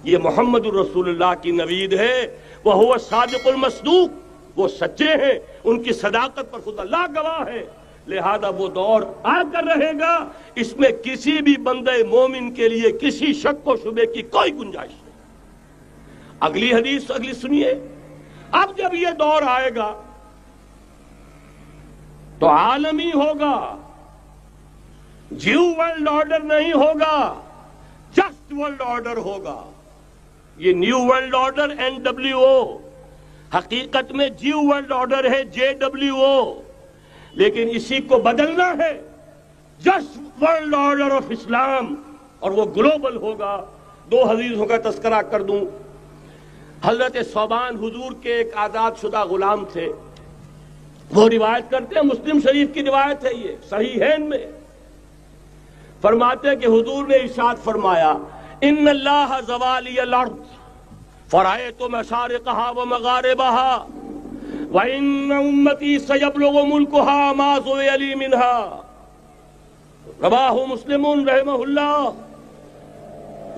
یہ محمد الرسول اللہ کی نوید ہے، وَهُوَ الصَّادِقُ الْمَصْدُوقُ، وہ سچے ہیں، ان کی صداقت پر خود اللہ گواہ ہے، لہذا وہ دور آ کر رہے گا، اس میں کسی بھی بندے مومن کے لیے کسی شک و شبے کی کوئی گنجائش نہیں۔ اگلی حدیث اگلی سنیے، اب جب یہ دور آئے گا تو عالمی ہوگا، جیو ورلڈ آرڈر نہیں ہوگا، جسٹ ورلڈ آرڈر ہوگا۔ یہ نیو ورلڈ آرڈر NWO، حقیقت میں جیو ورلڈ آرڈر ہے JWO، لیکن اسی کو بدلنا ہے جسٹ ورلڈ آرڈر آف اسلام، اور وہ گلوبل ہوگا۔ دو حدیثوں کا تذکرہ کر دوں۔ حضرت ثوبان حضور کے ایک آزاد شدہ غلام تھے، وہ روایت کرتے ہیں، مسلم شریف کی روایت ہے، یہ صحیحین میں فرماتے ہیں کہ حضور نے ارشاد فرمایا، ان اللہ زوالی الارض فرأیت مشارقها ومغاربها وَإِنَّ أُمَّتِي سَيَبْلُغُ مُلْكُهَا مَا زُوِيَ لِي مِنْهَا، رواہ مسلم رحمہ اللہ۔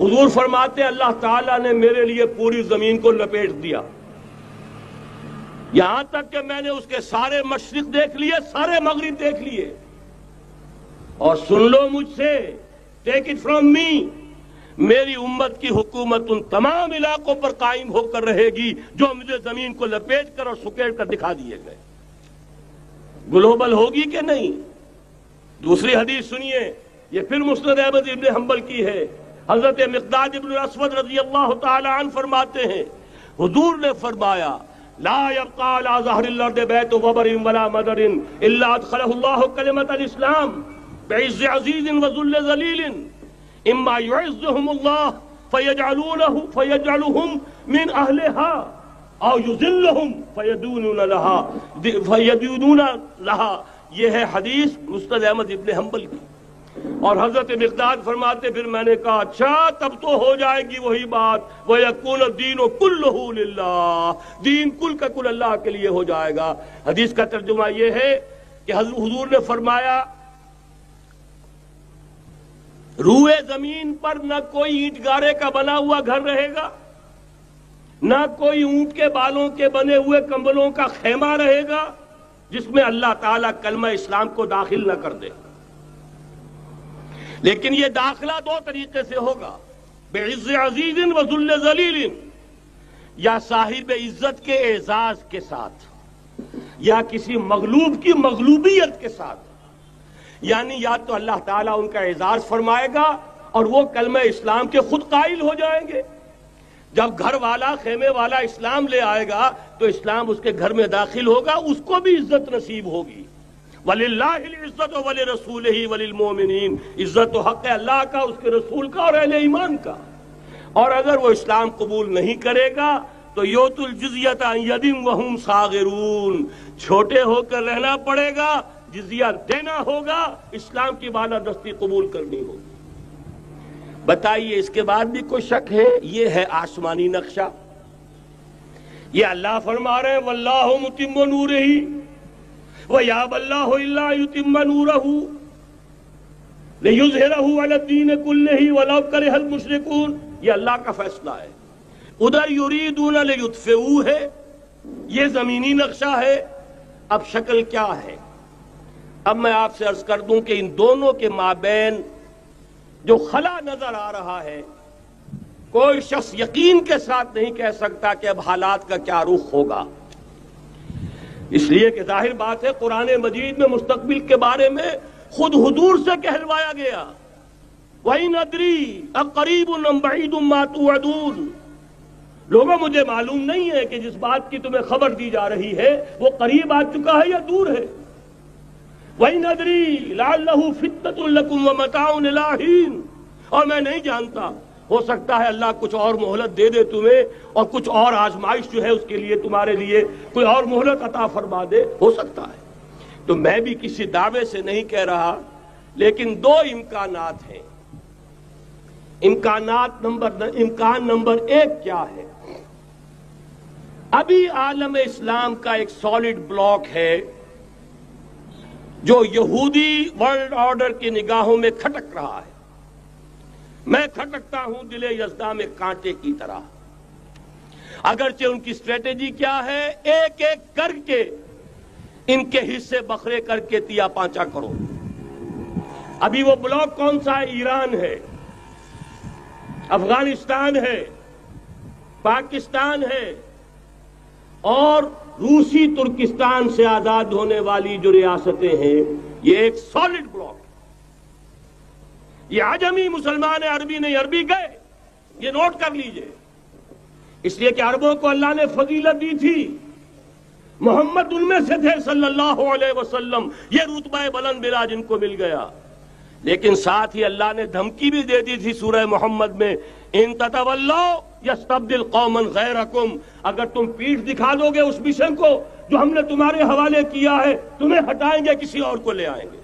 حضور فرماتے ہیں اللہ تعالیٰ نے میرے لیے پوری زمین کو لپیٹ دیا، یہاں تک کہ میں نے اس کے سارے مشرق دیکھ لیے، سارے مغرب دیکھ لیے، اور سن لو مجھ سے، ٹیک اٹ فرام می، میری امت کی حکومت ان تمام علاقوں پر قائم ہو کر رہے گی جو مجھے زمین کو لپیٹ کر اور سکیڑ کر دکھا دیے گئے۔ گلوبل ہوگی کہ نہیں؟ دوسری حدیث سنیے، یہ پھر مسند احمد ابن حنبل کی ہے۔ حضرت مقداد ابن الاسود رضی اللہ تعالی عنہ فرماتے ہیں، حضور نے فرمایا، لا يبقى على ظهر الارض بيت وبر ولا مدر الا ادخله الله كلمة الاسلام بعز عزيز وذل ذليل، اما يعزهم الله فيجعلهم من اهلها او يذلهم فيدونون لها۔ یہ ہے حدیث مسند احمد ابن حنبل کی۔ اور حضرت مقداد فرماتے پھر میں نے کہا اچھا تب تو ہو جائے گی وہی بات، وَيَكُونَ الدِّينُ كُلُّهُ لِلَّهِ، دین کل کا کل اللہ کے لیے ہو جائے گا۔ حدیث کا ترجمہ یہ ہے کہ حضور نے فرمایا، روئے زمین پر نہ کوئی اینٹ گارے کا بنا ہوا گھر رہے گا، نہ کوئی اونٹ کے بالوں کے بنے ہوئے کمبلوں کا خیمہ رہے گا جس میں اللہ تعالیٰ کلمہ اسلام کو داخل نہ کر دے۔ لیکن یہ داخلہ دو طریقے سے ہوگا، بعز عزیز و ذل ذلیل، یا صاحب عزت کے اعزاز کے ساتھ، یا کسی مغلوب کی مغلوبیت کے ساتھ، یعنی یا تو اللہ تعالیٰ ان کا اعزاز فرمائے گا اور وہ کلمہ اسلام کے خود قائل ہو جائیں گے۔ جب گھر والا خیمے والا اسلام لے آئے گا تو اسلام اس کے گھر میں داخل ہوگا، اس کو بھی عزت نصیب ہوگی۔ وَلِلَّهِ الْعِزَّةُ وَلِرَسُولِهِ وَلِلْمُؤْمِنِينَ، عزت و حق ہے اللہ کا، اس کے رسول کا اور اہل ایمان کا۔ اور اگر وہ اسلام قبول نہیں کرے گا تو یؤتُ الْجِزْیَةَ عَنْ یَدٍ وَهُمْ صَاغِرُونَ، چھوٹے ہو کر رہنا پڑے گا، جزیہ دینا ہوگا، اسلام کی بالادستی قبول کرنی ہوگی۔ بتائیے اس کے بعد بھی کوئی شک ہے؟ یہ ہے آسمانی نقشہ۔ یہ اللہ فرما رہے ہیں واللہ متم نورہ وَيَأْبَى اللَّهُ إِلَّا يُتِمَّ نُورَهُ لِيُظْهِرَهُ عَلَى الدِّينِ كُلِّهِ وَلَوْ كَرِهَ الْمُشْرِكُونَ۔ یہ اللہ کا فیصلہ ہے۔ ادھر یریدون لیطفئوا ہے، یہ زمینی نقشہ ہے۔ اب شکل کیا ہے؟ اب میں آپ سے عرض کر دوں کہ ان دونوں کے مابین جو خلا نظر آ رہا ہے، کوئی شخص یقین کے ساتھ نہیں کہہ سکتا کہ اب حالات کا کیا رخ ہوگا، اس لیے کہ ظاہر بات ہے قرآن مجید میں مستقبل کے بارے میں خود حضور سے کہلوایا گیا، وَإِنْ أَدْرِي أَقَرِيبٌ أَمْ بَعِيدٌ مَا تُوعَدُونَ۔ لوگوں مجھے معلوم نہیں ہے کہ جس بات کی تمہیں خبر دی جا رہی ہے وہ قریب آ چکا ہے یا دور ہے۔ وَإِنْ أَدْرِي لَعَلَّهُ فِتْنَةٌ لَكُمْ وَمَتَاعٌ إِلَىٰ حِينٍ، اور میں نہیں جانتا، ہو سکتا ہے اللہ کچھ اور مہلت دے دے تمہیں، اور کچھ اور آزمائش جو ہے اس کے لیے تمہارے لیے کوئی اور مہلت عطا فرما دے، ہو سکتا ہے۔ تو میں بھی کسی دعوے سے نہیں کہہ رہا، لیکن دو امکانات ہیں۔ امکان نمبر ایک کیا ہے؟ ابھی عالم اسلام کا ایک سالڈ بلاک ہے جو یہودی ورلڈ آرڈر کی نگاہوں میں کھٹک رہا ہے، میں کھٹکتا ہوں دل یزداں میں کانٹے کی طرح. اگرچہ ان کی اسٹریٹجی کیا ہے؟ ایک ایک کر کے ان کے حصے بکھرے کر کے تیا پانچا کرو. ابھی وہ بلاک کون سا ہے؟ ایران ہے، افغانستان ہے، پاکستان ہے اور روسی ترکستان سے آزاد ہونے والی جو ریاستیں ہیں، یہ ایک سالڈ بلاک. یہ عجمی مسلمان عربی نہیں، عربی گئے، یہ نوٹ کر لیجئے. اس لیے کہ عربوں کو اللہ نے فضیلت دی تھی، محمد ان میں سے تھے صلی اللہ علیہ وسلم، یہ رتبہ بلند بلا جن کو مل گیا. لیکن ساتھ ہی اللہ نے دھمکی بھی دے دی تھی سورہ محمد میں، ان تتولوا یستبدل قوما غیرکم، اگر تم پیٹھ دکھا دو گے اس مشن کو جو ہم نے تمہارے حوالے کیا ہے، تمہیں ہٹائیں گے، کسی اور کو لے آئیں گے.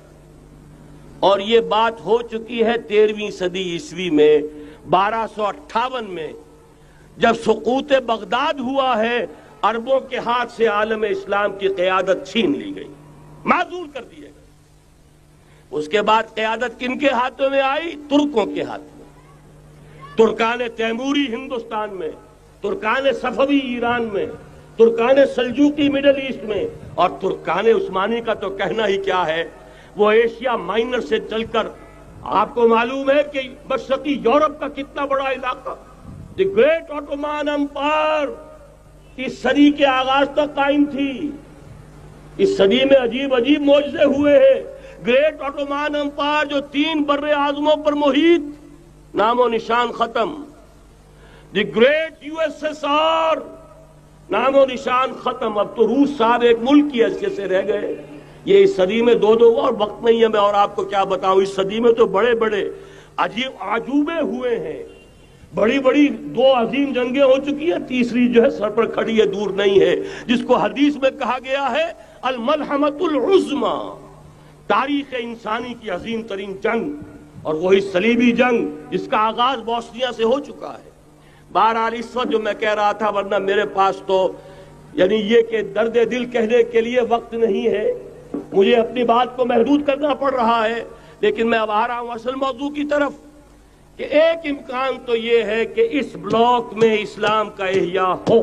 اور یہ بات ہو چکی ہے 13ویں صدی عیسوی میں، 1258 میں جب سقوط بغداد ہوا ہے، عربوں کے ہاتھ سے عالم اسلام کی قیادت چھین لی گئی، معزول کر دیے گئے. اس کے بعد قیادت کن کے ہاتھوں میں آئی؟ ترکوں کے ہاتھ میں. ترکان تیموری ہندوستان میں، ترکان صفوی ایران میں، ترکان سلجوقی مڈل ایسٹ میں، اور ترکان عثمانی کا تو کہنا ہی کیا ہے. وہ ایشیا مائنر سے چل کر آپ کو معلوم ہے کہ مشرقی یورپ کا کتنا بڑا علاقہ، دی گریٹ آٹومان امپائر اس صدی کے آغاز تک قائم تھی. اس صدی میں عجیب عجیب معجزے ہوئے ہیں. گریٹ آٹومان امپائر جو 3 بر اعظموں پر محیط، نام و نشان ختم. The great U S S R, نام و نشان ختم. اب تو روس صاحب ایک ملک کی حیثیت سے رہ گئے. یہ اس صدی میں دو اور وقت نہیں ہے میں اور آپ کو کیا بتاؤں. اس صدی میں تو بڑے بڑے عجیب عجوبے ہوئے ہیں. بڑی بڑی 2 عظیم جنگیں ہو چکی ہیں، تیسری جو ہے سر پر کھڑی ہے، دور نہیں ہے، جس کو حدیث میں کہا گیا ہے الملحمۃ العظمی، تاریخ انسانی کی عظیم ترین جنگ، اور وہی صلیبی جنگ جس کا آغاز بوسنیا سے ہو چکا ہے. بہرحال اس وقت جو میں کہہ رہا تھا، ورنہ میرے پاس تو یعنی یہ کہ درد دل کہنے کے لیے وقت نہیں ہے، مجھے اپنی بات کو محدود کرنا پڑ رہا ہے. لیکن میں اب آ رہا ہوں اصل موضوع کی طرف، کہ ایک امکان تو یہ ہے کہ اس بلاک میں اسلام کا احیاء ہو،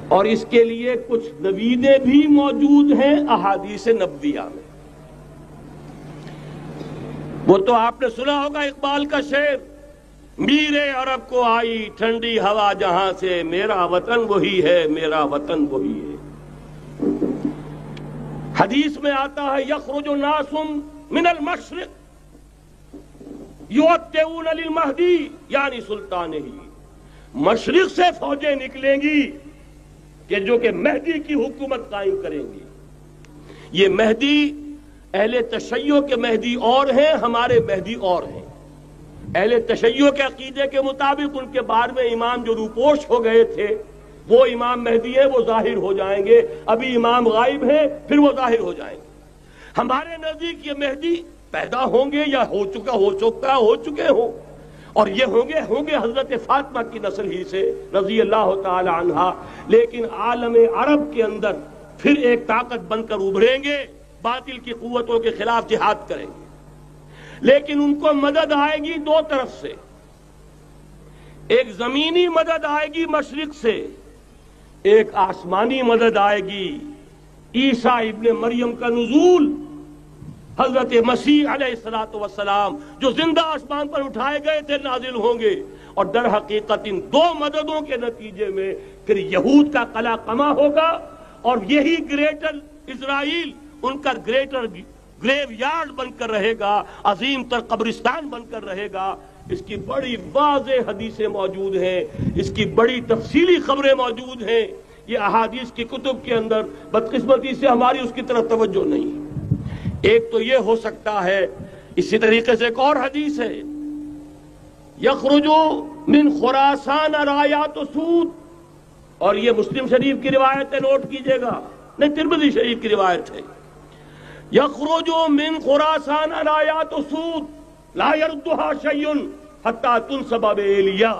اور اس کے لیے کچھ نویدیں بھی موجود ہیں احادیث نبویہ میں. وہ تو آپ نے سنا ہوگا اقبال کا شعر، میرے عرب کو آئی ٹھنڈی ہوا جہاں سے، میرا وطن وہی ہے، میرا وطن وہی ہے. حدیث میں آتا ہے یخرج ناس من المشرق یؤتون للمہدی یعنی سلطان ہی، مشرق سے فوجیں نکلیں گی کہ جو کہ مہدی کی حکومت قائم کریں گی. یہ مہدی اہل تشیع کے مہدی اور ہیں، ہمارے مہدی اور ہیں. اہل تشیع کے عقیدے کے مطابق ان کے بارے میں امام جو روپوش ہو گئے تھے وہ امام مہدی ہیں، وہ ظاہر ہو جائیں گے. ابھی امام غائب ہیں، پھر وہ ظاہر ہو جائیں گے. ہمارے نزدیک یہ مہدی پیدا ہوں گے یا ہو چکے ہوں، اور یہ ہوں گے حضرت فاطمہ کی نسل ہی سے رضی اللہ تعالی عنہا. لیکن عالم عرب کے اندر پھر ایک طاقت بن کر ابھریں گے، باطل کی قوتوں کے خلاف جہاد کریں گے. لیکن ان کو مدد آئے گی 2 طرف سے. ایک زمینی مدد آئے گی مشرق سے، ایک آسمانی مدد آئے گی. عیسیٰ ابن مریم کا نزول، حضرت مسیح علیہ السلام جو زندہ آسمان پر اٹھائے گئے تھے نازل ہوں گے. اور در حقیقت ان 2 مددوں کے نتیجے میں پھر یہود کا قلع قمع ہوگا، اور یہی گریٹر اسرائیل ان کا گریٹر گریو یارڈ بن کر رہے گا، عظیم تر قبرستان بن کر رہے گا. اس کی بڑی واضح حدیثیں موجود ہیں، اس کی بڑی تفصیلی خبریں موجود ہیں. یہ احادیث کی کتب کے اندر بدقسمتی سے ہماری اس کی طرف توجہ نہیں. ایک تو یہ ہو سکتا ہے. اسی طریقے سے ایک اور حدیث ہے، یخرج من خراسان رایات سود، اور یہ مسلم شریف کی روایت ہے، نوٹ کیجئے گا، نہیں ترمذی شریف کی روایت ہے. یخرج من خراسان رایات سود لا یردها شیء حتی تنصب بایلیا.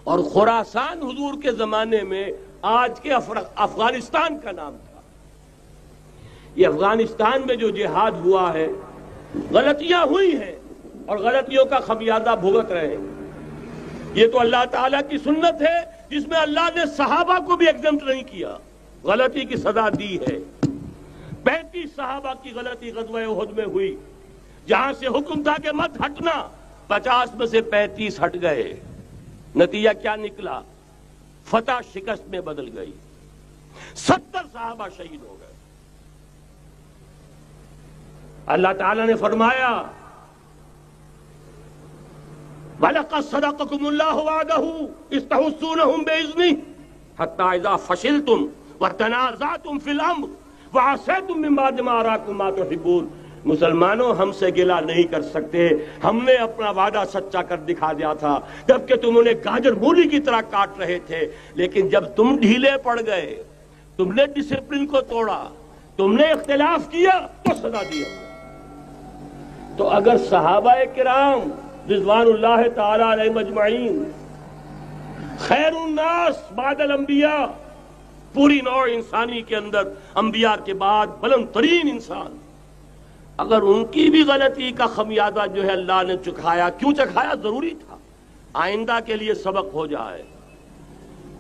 اور خراسان حضور کے زمانے میں آج کے افغانستان کا نام تھا. یہ افغانستان میں جو جہاد ہوا ہے غلطیاں ہوئی ہیں اور غلطیوں کا خمیازہ بھگت رہے ہیں. یہ تو اللہ تعالیٰ کی سنت ہے جس میں اللہ نے صحابہ کو بھی ایگزمپٹ نہیں کیا، غلطی کی سزا دی ہے. 35 صحابہ کی غلطی غزوہ احد میں ہوئی، جہاں سے حکم تھا کہ مت ہٹنا، 50 میں سے 35 ہٹ گئے. نتیجہ کیا نکلا؟ فتح شکست میں بدل گئی، 70 صحابہ شہید ہو گئے. اللہ تعالیٰ نے فرمایا وَلَقَدْ صَدَقَكُمُ اللَّهُ وَعْدَهُ إِذْ تَحُسُّونَهُم بِإِذْنِهِ حَتَّىٰ إِذَا فَشِلْتُمْ وَتَنَازَعْتُمْ فِي الْأَمْرِ وَعَصَيْتُم مِّن بَعْدِ مَا أَرَاكُم مَّا تُحِبُّونَ. مسلمانوں ہم سے گلہ نہیں کر سکتے، ہم نے اپنا وعدہ سچا کر دکھا دیا تھا جبکہ تم انہیں گاجر مولی کی طرح کاٹ رہے تھے، لیکن جب تم ڈھیلے پڑ گئے، تم نے ڈسپلن کو توڑا، تم نے اختلاف کیا تو سزا دی. تو اگر صحابہ کرام رضوان اللہ تعالی علیہم اجمعین خیر الناس بعد الانبیاء، پوری نوع انسانی کے اندر انبیاء کے بعد بلند ترین انسان، اگر ان کی بھی غلطی کا خمیازہ جو ہے اللہ نے چکھایا، کیوں چکھایا؟ ضروری تھا، آئندہ کے لیے سبق ہو جائے.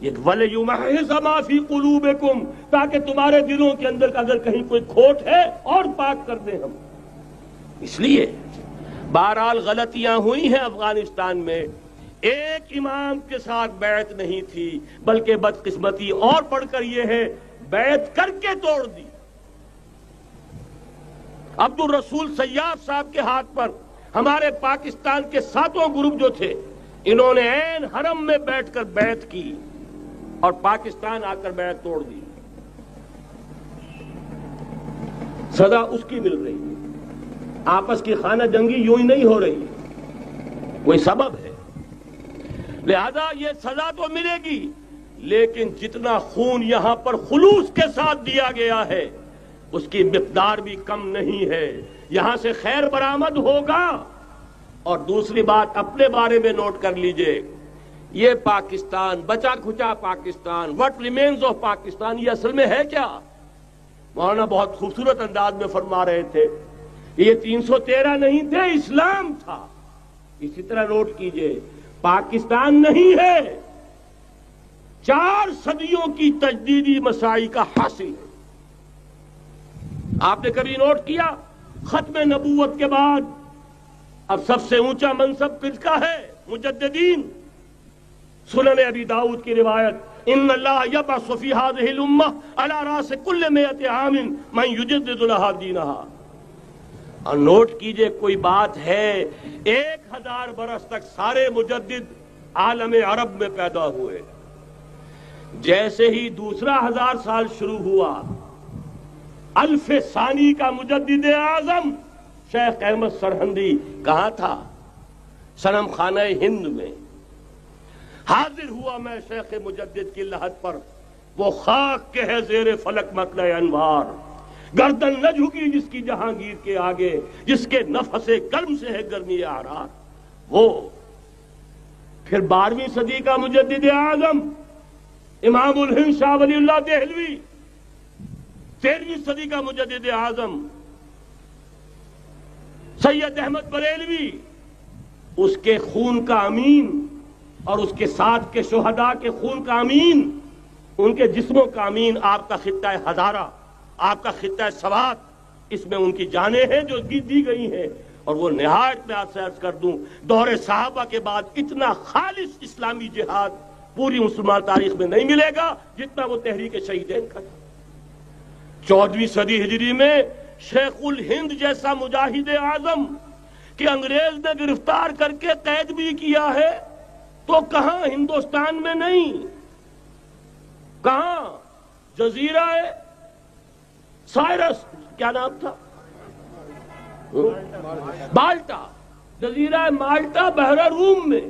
یہ وَلِيُمَحِّصَ مَا فِي قُلُوبِكُمْ، تاکہ تمہارے دلوں کے اندر اگر کہیں کوئی کھوٹ ہے اور پاک کر دیں ہم. اس لیے بہرحال غلطیاں ہوئی ہیں افغانستان میں. ایک امام کے ساتھ بیعت نہیں تھی، بلکہ بدقسمتی اور پڑھ کر یہ ہے بیعت کر کے توڑ دی. عبد الرسول سیاف صاحب کے ہاتھ پر ہمارے پاکستان کے 7 گروپ جو تھے، انہوں نے عین حرم میں بیٹھ کر بیعت کی اور پاکستان آ کر بیعت توڑ دی. سزا اس کی مل رہی ہے. آپس کی خانہ جنگی یوں ہی نہیں ہو رہی، کوئی سبب ہے. لہذا یہ سزا تو ملے گی، لیکن جتنا خون یہاں پر خلوص کے ساتھ دیا گیا ہے اس کی مقدار بھی کم نہیں ہے. یہاں سے خیر برآمد ہوگا. اور دوسری بات اپنے بارے میں نوٹ کر لیجئے، یہ پاکستان، بچا کھچا Pakistan, what remains of Pakistan, یہ اصل میں ہے کیا؟ مولانا بہت خوبصورت انداز میں فرما رہے تھے یہ 313 نہیں تھے، اسلام تھا. اسی طرح نوٹ کیجئے پاکستان نہیں ہے، 4 صدیوں کی تجدیدی مساعی کا حاصل ہے. آپ نے کبھی نوٹ کیا ختم نبوت کے بعد اب سب سے اونچا منصب کس کا ہے؟ مجددین. سنن ابی داؤد کی روایت، ان اللہ یبعث فی هذه الامہ علی راس کل 100 عام من یجدد لها دینہا. اور نوٹ کیجئے کوئی بات ہے، 1000 برس تک سارے مجدد عالم عرب میں پیدا ہوئے. جیسے ہی دوسرا 1000 سال شروع ہوا، الف ثانی کا مجدد اعظم شیخ احمد سرہندی کہاں تھا؟ صنم خانہ ہند میں. حاضر ہوا میں شیخ مجدد کی لحد پر، وہ خاک کے ہے زیر فلک مطلع انوار، گردن نہ جھکی جس کی جہانگیر کے آگے، جس کے نفس گرم سے ہے گرمی آرار. وہ پھر 12ویں صدی کا مجدد اعظم امام الہند شاہ ولی اللہ دہلوی، 13ویں صدی کا مجدد اعظم سید احمد بریلوی، اس کے خون کا امین اور اس کے ساتھ کے شہداء کے خون کا امین، ان کے جسموں کا امین آپ کا خطہ ہزارہ، آپ کا خطہ سوات، اس میں ان کی جانیں ہیں جو دی گئی ہیں. اور وہ نہایت میں آپ سے عرض کر دوں، دور صحابہ کے بعد اتنا خالص اسلامی جہاد پوری مسلمان تاریخ میں نہیں ملے گا جتنا وہ تحریک شہیدین کا تھا. 14ویں صدی ہجری میں شیخ الہند جیسا مجاہد اعظم کہ انگریز نے گرفتار کر کے قید بھی کیا ہے، تو کہاں ہندوستان میں نہیں، کہاں جزیرہ سائرس، کیا نام تھا، مالٹا، جزیرہ مالٹا بحر روم میں.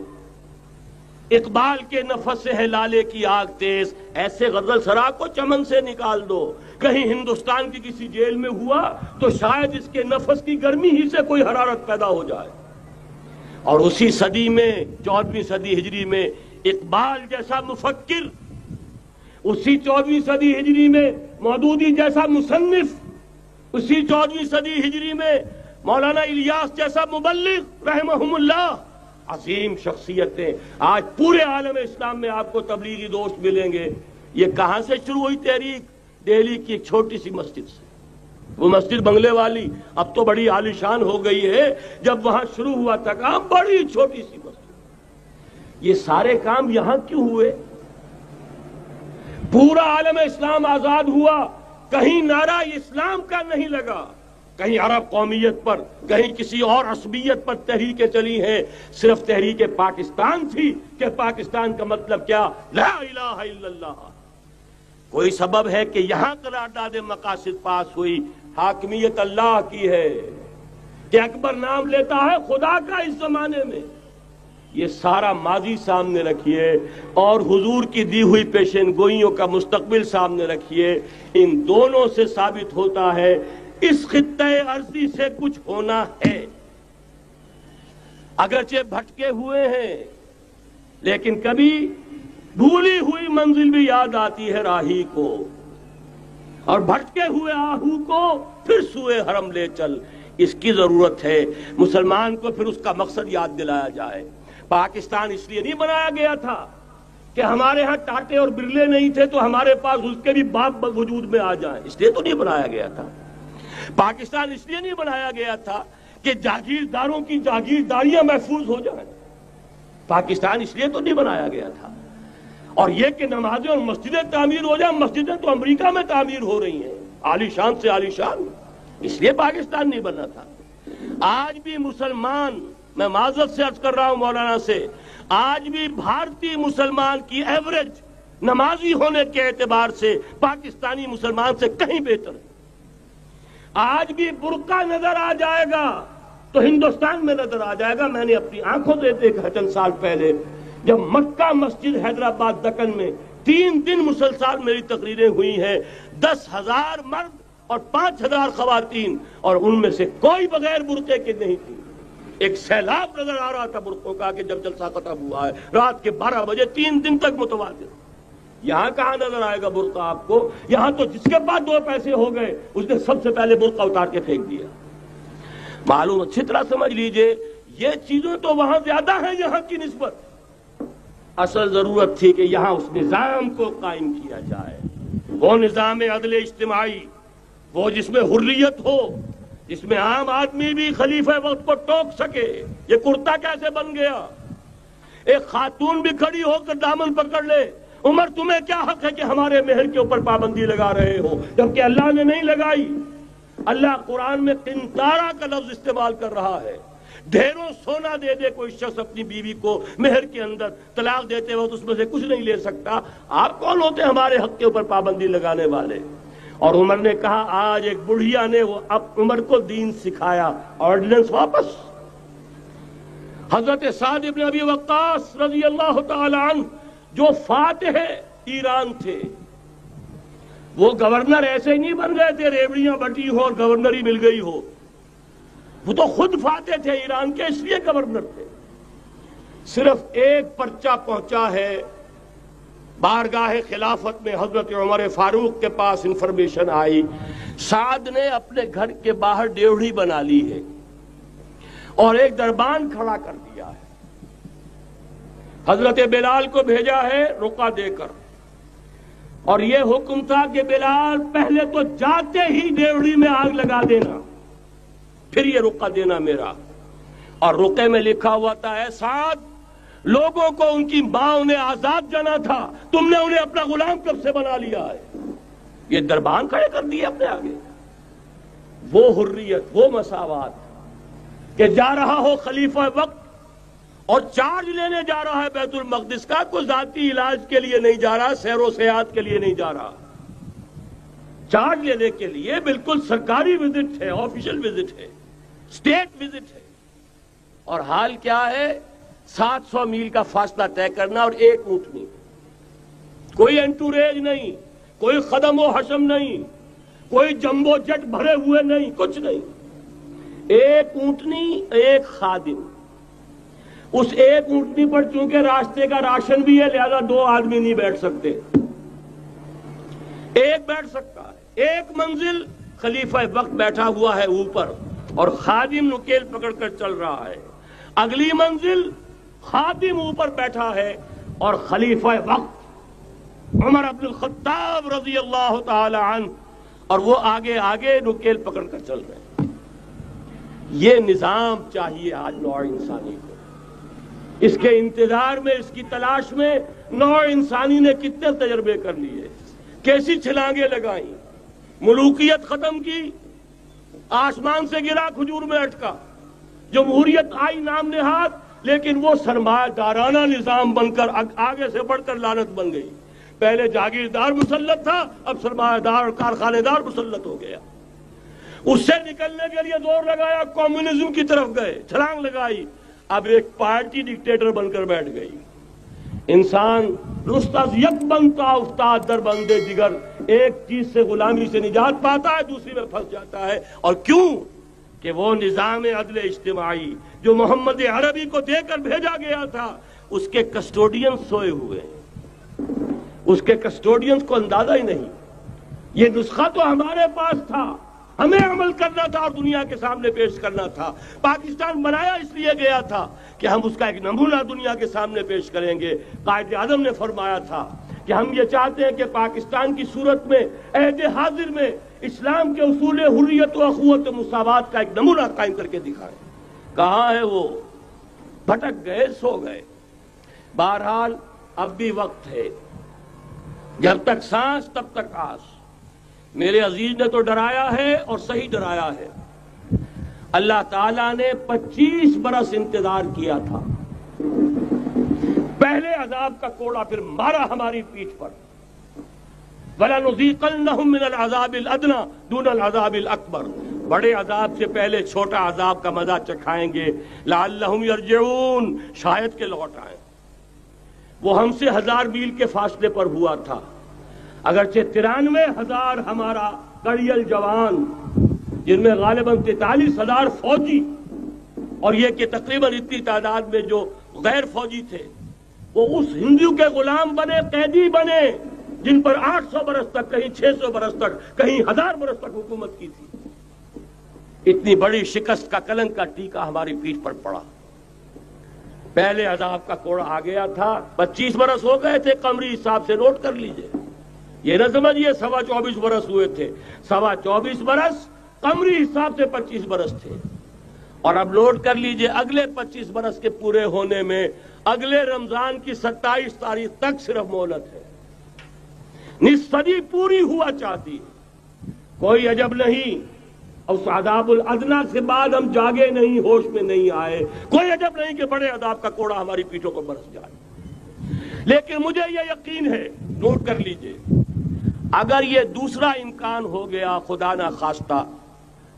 اقبال کے نفس سے ہے لالے کی آگ تیز، ایسے غزل سرا کو چمن سے نکال دو. کہیں ہندوستان کی کسی جیل میں ہوا تو شاید اس کے نفس کی گرمی ہی سے کوئی حرارت پیدا ہو جائے. اور اسی صدی میں 14ویں صدی ہجری میں اقبال جیسا مفکر، اسی 14ویں صدی ہجری میں مودودی جیسا مصنف، اسی 14ویں صدی ہجری میں مولانا الیاس جیسا مبلغ رحمہم اللہ، عظیم شخصیتیں آج پورے عالم اسلام میں آپ کو تبلیغی دوست ملیں گے۔ یہ کہاں سے شروع ہوئی تحریک؟ دہلی کی ایک چھوٹی سی مسجد سے، وہ مسجد بنگلے والی اب تو بڑی عالیشان ہو گئی ہے، جب وہاں شروع ہوا تھا کام بڑی چھوٹی سی مسجد۔ یہ سارے کام یہاں کیوں ہوئے؟ پورا عالم اسلام آزاد ہوا، کہیں نعرہ اسلام کا نہیں لگا، کہیں عرب قومیت پر، کہیں کسی اور عصبیت پر تحریکیں چلی ہیں، صرف تحریک پاکستان تھی کہ پاکستان کا مطلب کیا؟ لا الہ الا اللہ۔ کوئی سبب ہے کہ یہاں قرارداد مقاصد پاس ہوئی، حاکمیت اللہ کی ہے، کہ اکبر نام لیتا ہے خدا کا اس زمانے میں۔ یہ سارا ماضی سامنے رکھیے اور حضور کی دی ہوئی پیشین گوئیوں کا مستقبل سامنے رکھیے، ان دونوں سے ثابت ہوتا ہے اس خطہ ارضی سے کچھ ہونا ہے۔ اگرچہ بھٹکے ہوئے ہیں لیکن کبھی بھولی ہوئی منزل بھی یاد آتی ہے راہی کو، اور بھٹکے ہوئے آہو کو پھر سوئے حرم لے چل۔ اس کی ضرورت ہے مسلمان کو پھر اس کا مقصد یاد دلایا جائے۔ پاکستان اس لیے نہیں بنایا گیا تھا کہ ہمارے ہاں ٹاٹے اور برلے نہیں تھے تو ہمارے پاس اس کے بھی باپ وجود میں آ جائیں، اس لیے تو نہیں بنایا گیا تھا۔ پاکستان اس لیے نہیں بنایا گیا تھا کہ جاگیرداروں کی جاگیرداریاں محفوظ ہو جائیں، پاکستان اس لیے تو نہیں بنایا گیا تھا۔ اور یہ کہ نمازیں اور مسجدیں تعمیر ہو جائیں، مسجدیں تو امریکہ میں تعمیر ہو رہی ہیں، عالی شان سے عالی شان، اس لیے پاکستان نہیں بنا تھا۔ آج بھی مسلمان، میں معذرت سے عرض کر رہا ہوں مولانا سے، آج بھی بھارتی مسلمان کی ایوریج نمازی ہونے کے اعتبار سے پاکستانی مسلمان سے کہیں بہتر ہے۔ آج بھی برقع نظر آ جائے گا تو ہندوستان میں نظر آ جائے گا۔ میں نے اپنی آنکھوں سے دیکھا چند سال پہلے، جب مکہ مسجد حیدرآباد دکن میں 3 دن مسلسل میری تقریریں ہوئی ہیں، 10,000 مرد اور 5,000 خواتین، اور ان میں سے کوئی بغیر برقعے کے نہیں تھی۔ ایک سیلاب نظر آ رہا تھا برقعوں کا کہ جب جلسہ ختم ہوا ہے رات کے 12 بجے 3 دن تک متواتر۔ یہاں کہاں نظر آئے گا برقع آپ کو؟ یہاں تو جس کے پاس 2 پیسے ہو گئے اس نے سب سے پہلے برقع اتار کے پھینک دیا۔ معلوم اچھی طرح سمجھ لیجئے، یہ چیزیں تو وہاں زیادہ ہیں یہاں کی نسبت۔ اصل ضرورت تھی کہ یہاں اس نظام کو قائم کیا جائے، وہ نظام عدل اجتماعی، وہ جس میں حریت ہو، جس میں عام آدمی بھی خلیفہ وقت کو ٹوک سکے۔ یہ کرتا کیسے بن گیا؟ ایک خاتون بھی کھڑی ہو کر دامن پکڑ لے، عمر تمہیں کیا حق ہے کہ ہمارے مہر کے اوپر پابندی لگا رہے ہو، جبکہ اللہ نے نہیں لگائی۔ اللہ قرآن میں قنطارہ کا لفظ استعمال کر رہا ہے۔ ڈھیروں سونا دے دے کوئی شخص اپنی بیوی کو مہر کے اندر، طلاق دیتے وقت اس میں سے کچھ نہیں لے سکتا، آپ کون ہوتے ہمارے حق کے اوپر پابندی لگانے والے؟ اور عمر نے کہا، آج ایک بڑھیا نے وہ اب عمر کو دین سکھایا، آرڈیننس واپس۔ حضرت سعد بن ابی وقاص رضی اللہ تعالی عنہ جو فاتح ایران تھے، وہ گورنر ایسے ہی نہیں بن گئے تھے ریوڑیاں بٹی ہو اور گورنر ہی مل گئی ہو، وہ تو خود فاتح تھے ایران کے، اس لیے گورنر تھے۔ صرف ایک پرچہ پہنچا ہے بارگاہ خلافت میں، حضرت عمر فاروق کے پاس انفارمیشن آئی، سعد نے اپنے گھر کے باہر ڈیوڑی بنا لی ہے اور ایک دربان کھڑا کر دیا ہے، حضرت بلال کو بھیجا ہے رقعہ دے کر، اور یہ حکم تھا کہ بلال پہلے تو جاتے ہی ڈیوڑی میں آگ لگا دینا، پھر یہ رقعہ دینا میرا۔ اور رقعے میں لکھا ہوا تھا، ہے سعد، لوگوں کو ان کی ماں نے آزاد جانا تھا، تم نے انہیں اپنا غلام کب سے بنا لیا ہے؟ یہ دربان کھڑے کر دیے اپنے آگے۔ وہ حریت، وہ مساوات کہ جا رہا ہو خلیفہ وقت اور چارج لینے جا رہا ہے بیت المقدس کا، کوئی ذاتی علاج کے لیے نہیں جا رہا، سیر و سیاحت کے لیے نہیں جا رہا، چارج لینے کے لیے بالکل سرکاری وزٹ ہے، آفیشل وزٹ ہے، اسٹیٹ وزٹ ہے۔ اور حال کیا ہے؟ 700 میل کا فاصلہ طے کرنا اور ایک اونٹنی، کوئی انٹوریج نہیں، کوئی خدم و حشم نہیں، کوئی جمبو جٹ بھرے ہوئے نہیں، کچھ نہیں، ایک اونٹنی، ایک خادم۔ اس ایک اونٹنی پر چونکہ راستے کا راشن بھی ہے لہذا 2 آدمی نہیں بیٹھ سکتے، ایک بیٹھ سکتا ہے۔ ایک منزل خلیفہ وقت بیٹھا ہوا ہے اوپر، اور خادم نکیل پکڑ کر چل رہا ہے. اگلی منزل خادم اوپر بیٹھا ہے اور خلیفہ وقت عمر بن الخطاب رضی اللہ تعالی عنہ اور وہ آگے آگے نکیل پکڑ کر چل رہے ہیں. یہ نظام چاہیے آج نوع انسانی کو. اس کے انتظار میں، اس کی تلاش میں نوع انسانی نے کتنے تجربے کر لیے، کیسی چھلانگیں لگائیں، ملوکیت ختم کی، آسمان سے گرا کھجور میں اٹکا، جمہوریت آئی نام نہاد، لیکن وہ سرمایہ دارانہ نظام بن کر آگے سے بڑھ کر لعنت بن گئی. پہلے جاگیردار مسلط تھا، اب سرمایہ دار اور کارخانے دار مسلط ہو گیا. اس سے نکلنے کے لیے زور لگایا، کمیونزم کی طرف گئے، چھلانگ لگائی، اب ایک پارٹی ڈکٹیٹر بن کر بیٹھ گئی. انسان رست از یک بنتا افتاد در بندے جگر، ایک چیز سے غلامی سے نجات پاتا ہے، دوسری میں پھنس جاتا ہے. اور کیوں؟ کہ وہ نظام عدل اجتماعی جو محمد عربی کو دے کر بھیجا گیا تھا، اس کے کسٹوڈین سوئے ہوئے ہیں. اس کے کسٹوڈینز کو اندازہ ہی نہیں. یہ نسخہ تو ہمارے پاس تھا، ہمیں عمل کرنا تھا اور دنیا کے سامنے پیش کرنا تھا. پاکستان بنایا اس لیے گیا تھا کہ ہم اس کا ایک نمونہ دنیا کے سامنے پیش کریں گے. قائد اعظم نے فرمایا تھا کہ ہم یہ چاہتے ہیں کہ پاکستان کی صورت میں عہد حاضر میں اسلام کے اصول حریت و اخوت و مساوات کا ایک نمونہ قائم کر کے دکھائیں. کہاں ہے وہ؟ بھٹک گئے، سو گئے. بہرحال اب بھی وقت ہے، جب تک سانس تب تک آس. میرے عزیز نے تو ڈرایا ہے اور صحیح ڈرایا ہے. اللہ تعالیٰ نے 25 برس انتظار کیا تھا. پہلے عذاب کا کوڑا پھر مارا ہماری پیٹھ پر. وَلَنُذِيقَنَّهُم مِّنَ الْعَذَابِ الْأَدْنَىٰ دُونَ الْعَذَابِ الْأَكْبَرِ، بڑے عذاب سے پہلے چھوٹا عذاب کا مزہ چکھائیں گے. لَعَلَّهُمْ يَرْجِعُونَ، شاید کہ لوٹ آئیں. وہ ہم سے 1000 میل کے فاصلے پر ہوا تھا، اگرچہ 93,000 ہمارا کڑیل جوان، جن میں غالباً 43,000 فوجی، اور یہ کہ تقریباً اتنی تعداد میں جو غیر فوجی تھے، وہ اس ہندو کے غلام بنے، قیدی بنے، جن پر 800 برس تک، کہیں 600 برس تک، کہیں 1000 برس تک حکومت کی تھی. اتنی بڑی شکست کا کلنک کا ٹیکا ہماری پیٹھ پر پڑا. پہلے عذاب کا کوڑا آ گیا تھا. 25 برس ہو گئے تھے قمری حساب سے، نوٹ کر لیجئے. یہ نہ سمجھیے 24.25 برس ہوئے تھے، 24.25 برس قمری حساب سے 25 برس تھے. اور اب نوٹ کر لیجئے اگلے 25 برس کے پورے ہونے میں اگلے رمضان کی 27 تاریخ تک صرف مہلت ہے. نصف صدی پوری ہوا چاہتی. کوئی عجب نہیں اس عذاب الادنیٰ سے بعد ہم جاگے نہیں، ہوش میں نہیں آئے. کوئی عجب نہیں کہ بڑے عذاب کا کوڑا ہماری پیٹھوں کو برس جائے. لیکن مجھے یہ یقین ہے، نوٹ کر لیجئے، اگر یہ دوسرا امکان ہو گیا، خدا نہ خواستہ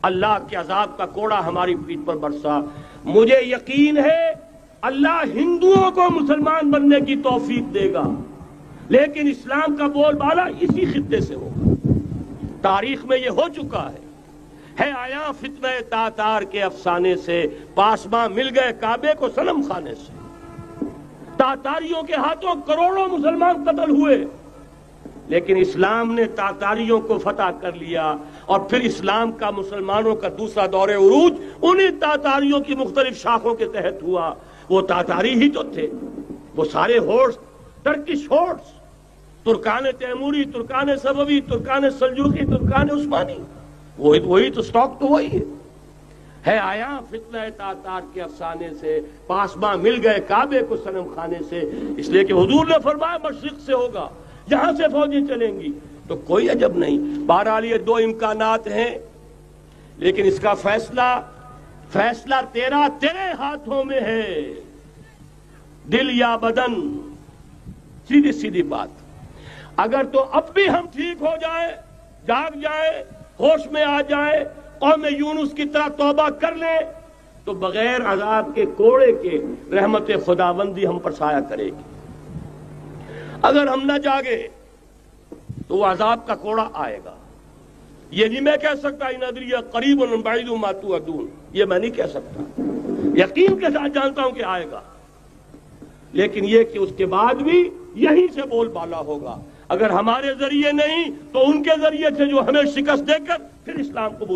اللہ کے عذاب کا کوڑا ہماری پیٹھ پر برسا، مجھے یقین ہے اللہ ہندوؤں کو مسلمان بننے کی توفیق دے گا. لیکن اسلام کا بول بالا اسی خطے سے ہوگا. تاریخ میں یہ ہو چکا ہے آیا فتنہ تاتار کے افسانے سے، پاسباں مل گئے کعبے کو صنم خانے سے. تاتاریوں کے ہاتھوں کروڑوں مسلمان قتل ہوئے، لیکن اسلام نے تاتاریوں کو فتح کر لیا. اور پھر اسلام کا مسلمانوں کا دوسرا دور عروج انہی تاتاریوں کی مختلف شاخوں کے تحت ہوا. وہ تاتاری ہی تو تھے، وہ سارے ہورس، ٹرکش ہورس، ترکان تیموری، ترکان صفوی، ترکان سلجوقی، ترکان عثمانی، وہی تو سٹاک تو وہی ہے آیا فتنہ تاتار کے افسانے سے، پاسباں مل گئے کعبے کو صنم خانے سے. اس لیے کہ حضور نے فرمایا مشرق سے ہوگا، یہاں سے فوجیں چلیں گی، تو کوئی عجب نہیں. بہرحال یہ 2 امکانات ہیں، لیکن اس کا فیصلہ تیرے ہاتھوں میں ہے، دل یا بدن. سیدھی بات. اگر تو اب بھی ہم ٹھیک ہو جائیں، جاگ جائیں، ہوش میں آ جائیں، قوم یونس کی طرح توبہ کر لیں، تو بغیر عذاب کے کوڑے کے رحمت خداوندی ہم پر سایہ کرے گی. اگر ہم نہ جاگے تو وہ عذاب کا کوڑا آئے گا. یہ نہیں میں کہہ سکتا ان ادری قریب بعید ما توعدون، یہ میں نہیں کہہ سکتا، یقین کے ساتھ جانتا ہوں کہ آئے گا. لیکن یہ کہ اس کے بعد بھی یہیں سے بول بالا ہوگا. اگر ہمارے ذریعے نہیں تو ان کے ذریعے سے جو ہمیں شکست دے کر پھر اسلام قبول